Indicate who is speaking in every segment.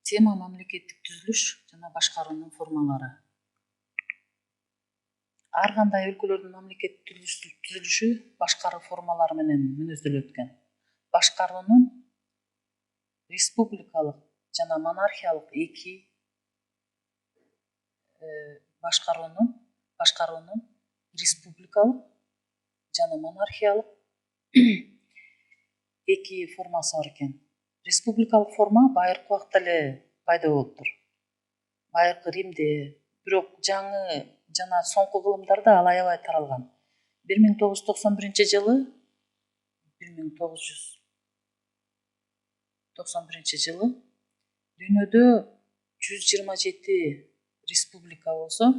Speaker 1: Тема мамлекеттик түзүлүш жана башкаруунун формалары. Ар кандай өлкөлөрдүн мамлекеттик түзүлүшү башкаруу формалары менен мүнөздөлөт экен. Башкаруунун республикалык жана монархиялык эки башкаруунун республикалык жана монархиялык эки формасы бар экен. Республикалык форма байыркы убакта эле пайда болуптур. Байыркы Римде, бирок жаңы жана соңку кылымдарда ал аябай таралган. 1991 жылы дүйнөдө 127 республика болсо,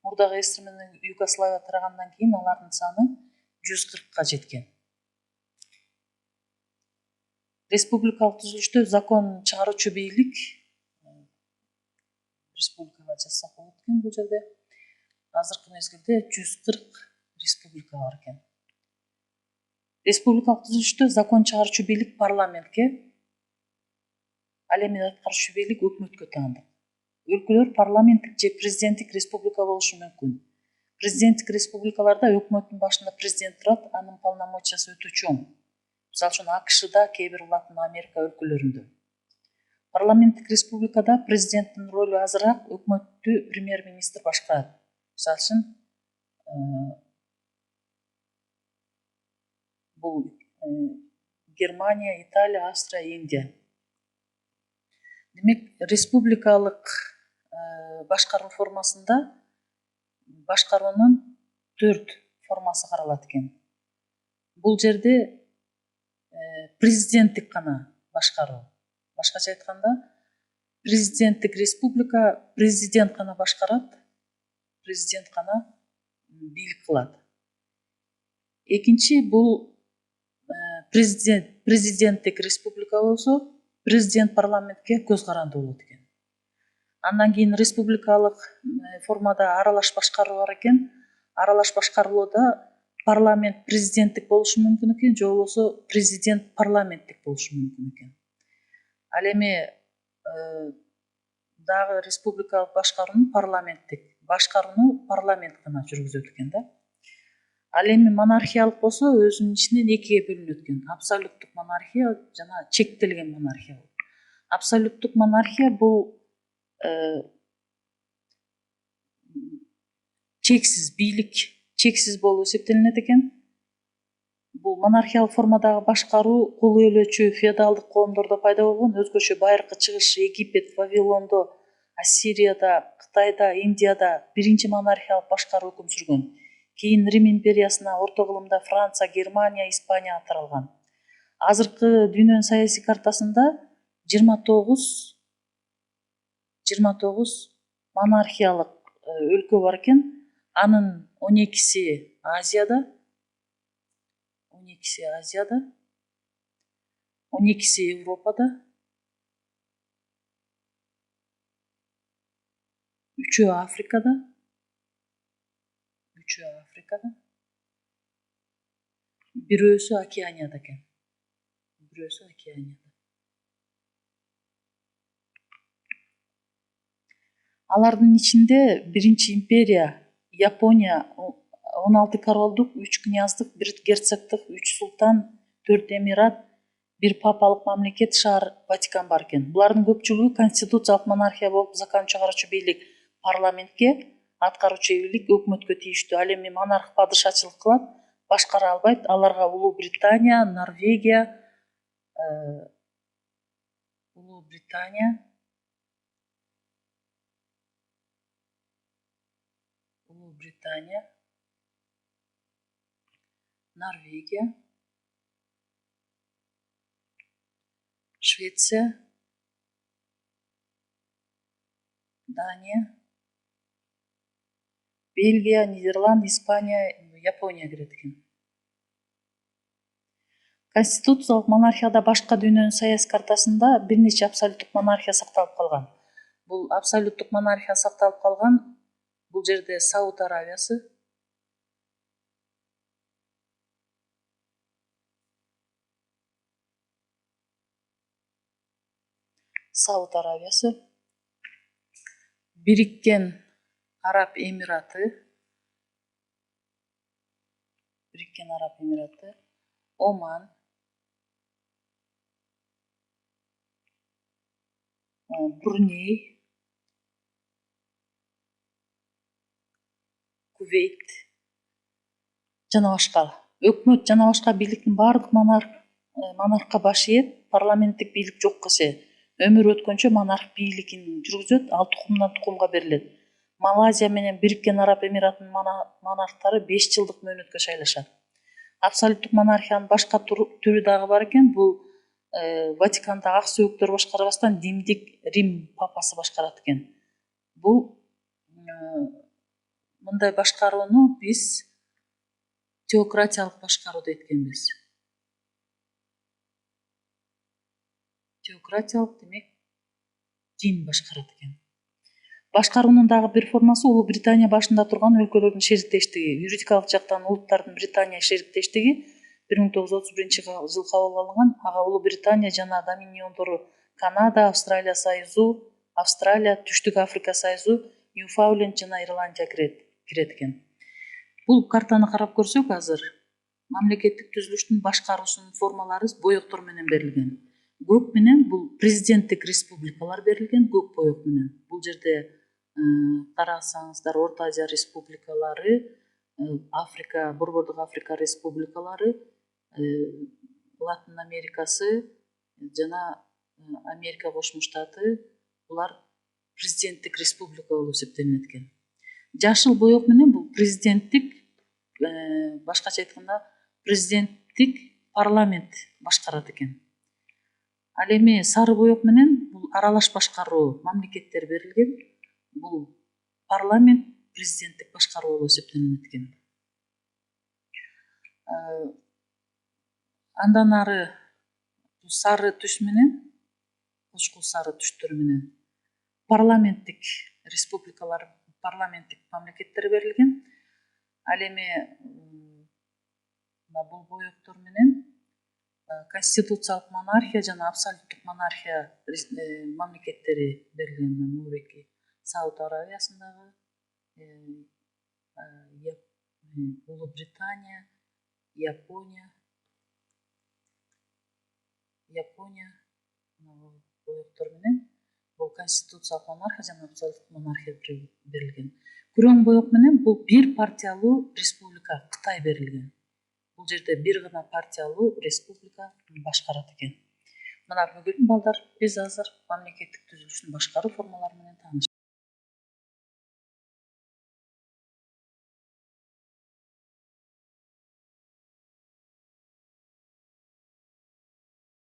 Speaker 1: мурдагы СССР менен Югославия тарагандан кийин алардын саны 140ка жеткен. Республикалык түзүлүштө закон чыгаруучу бийлик республикага жазсак болот экен бул жерде. Азыркы мезгилде 140 республика бар экен. Республикалык түзүлүштө закон чыгаруучу бийлик парламентке, ал эми аткаруучу бийлик өкмөткө таандык. Өлкөлөр парламенттик же президенттик республика болушу мүмкүн. Президенттик республикаларда өкмөттүн башында президент турат, анын полномочиясы өтө чоң. Мисалы үчүн АКШда, кээ бир Латын Америка өлкөлөрүндө. Парламенттик республикада президенттин ролу азыраак, өкмөттү премьер-министр башкарат. Мисалы үчүн бул Германия, Италия, Австрия, Индия. Демек, республикалык башкаруу формасында башкаруунун 4 формасы каралат экен. Бул жерде президенттик гана башкаруу. Башкача айтканда, президенттик республика президент гана башкарат, президент гана бийлик кылат. Экинчи бул президенттик республика болсо, президент парламентке көз каранды болот экен. Андан кийин республикалык формада аралаш башкаруу бар экен. Аралаш башкарууда парламент президенттик болушу мүмкүн экен, же болбосо президент парламенттик болушу мүмкүн экен. Ал эми дагы республикалык башкарууну парламент гана жүргүзөт экен да. Ал эми монархиялык болсо өзүнүн ичинен экиге бөлүнөт экен. Абсолюттук монархия жана чектелген монархия. Абсолюттук монархия бул чексиз бийлик, чексиз болуп эсептелинет экен. Бул монархиялык формадагы башкаруу кул ээлөөчү феодалдык коомдордо пайда болгон, өзгөчө байыркы чыгыш Египет, Вавилондо, Ассирияда, Кытайда, Индияда биринчи монархиялык башкаруу өкүм сүргөн. Кийин Рим империясына, орто кылымда Франция, Германия, Испания таралган. Азыркы дүйнөнүн саясий картасында 29 монархиялык өлкө бар экен. Анын 12си Азияда, 12си Европада, 3-өө Африкада, бирөөсү Океанияда экен. Алардын ичинде биринчи империя Япония 16 королдук, 3 князьдык, 1 герцогдук, 3 султан, 4 эмират, 1 папалык мамлекет, шаар Ватикан бар экен. Булардын көпчүлүгү конституциялык монархия болуп, закон чыгаруучу бийлик парламентке, аткаруучу бийлик өкмөткө тийиштүү. Ал эми монарх падышачылык кылат, башкара албайт. Аларга Улуу Британия, Норвегия, Норвегия, Швеция, Дания, Бельгия, Нидерланд, Испания, Япония кирет экен. Конституциялык монархияда башка дүйнөнүн саясий картасында бир нече абсолюттук монархия сакталып калган. Бул абсолюттук монархия сакталып калган. Бул жерде Сауд Аравиясы, Сауд Арабиясы, Бириккен Араб Эмираты, Оман, Бруней, Кувейт жана башка. Өкмөт жана башка бийликтин баардык монархка баш ийет, парламенттик бийлик жокко чейин. Өмүрү өткөнчө монарх бийлигин жүргүзөт, ал тукумдан тукумга берилет. Малайзия менен Бириккен Араб Эмиратынын монархтары 5 жылдык мөөнөткө шайлашат. Абсолюттук монархиянын башка түрү дагы бар экен. Бул Ватиканды ак сөөктөр башкарбастан Рим папасы башкарат экен. Бул мындай башкарууну биз теократиялык башкаруу дейт экенбиз. Теократиялык демек дин башкарат экен. Башкаруунун дагы бир формасы Улуу Британия башында турган өлкөлөрдүн шериктештиги. Юридикалык жактан улуттардын Британия шериктештиги 1931 кабыл алынган. Ага Улуу Британия жана доминиондору Канада, Австралия союзу, Австралия, Түштүк Африка союзу, Ньюфаундленд жана Ирландия кирет экен. Бул картаны карап көрсөк азыр мамлекеттик түзүлүштүн башкаруусунун формалары боёктор менен берилген. Көк менен бул президенттик республикалар берилген, көк боёк менен. Бул жерде карасаңыздар Орто Азия республикалары, Африка, Борбордук Африка республикалары, Латын Америкасы жана Америка Кошмо Штаты булар президенттик республика болуп эсептелинет экен. Жашыл боёк менен бул президенттик, башкача айтканда президенттик парламент башкарат экен. Ал эми сары боёк менен бул аралаш башкаруу мамлекеттер берилген. Бул парламент президенттик башкаруу болуп эсептелинет экен. Андан ары сары түс менен, кочкул сары түстөр менен парламенттик республикалар, парламенттик мамлекеттер берилген. Ал эми бул боёктор менен конституциялык монархия жана абсолюттук монархия мамлекеттери берилген. Мурекки Сауд Арабиясындагы, Улуу Британия, Япония боёктор менен бул конституциялык монархия жана абсолюттук монархия берилген. Күрөң боёк менен бул бир партиялуу республика Кытай берилген. Бул жерде бир гана партиялуу республика башкарат экен. Мына бүгүн балдар биз азыр мамлекеттик түзүлүштүн башкаруу формалары менен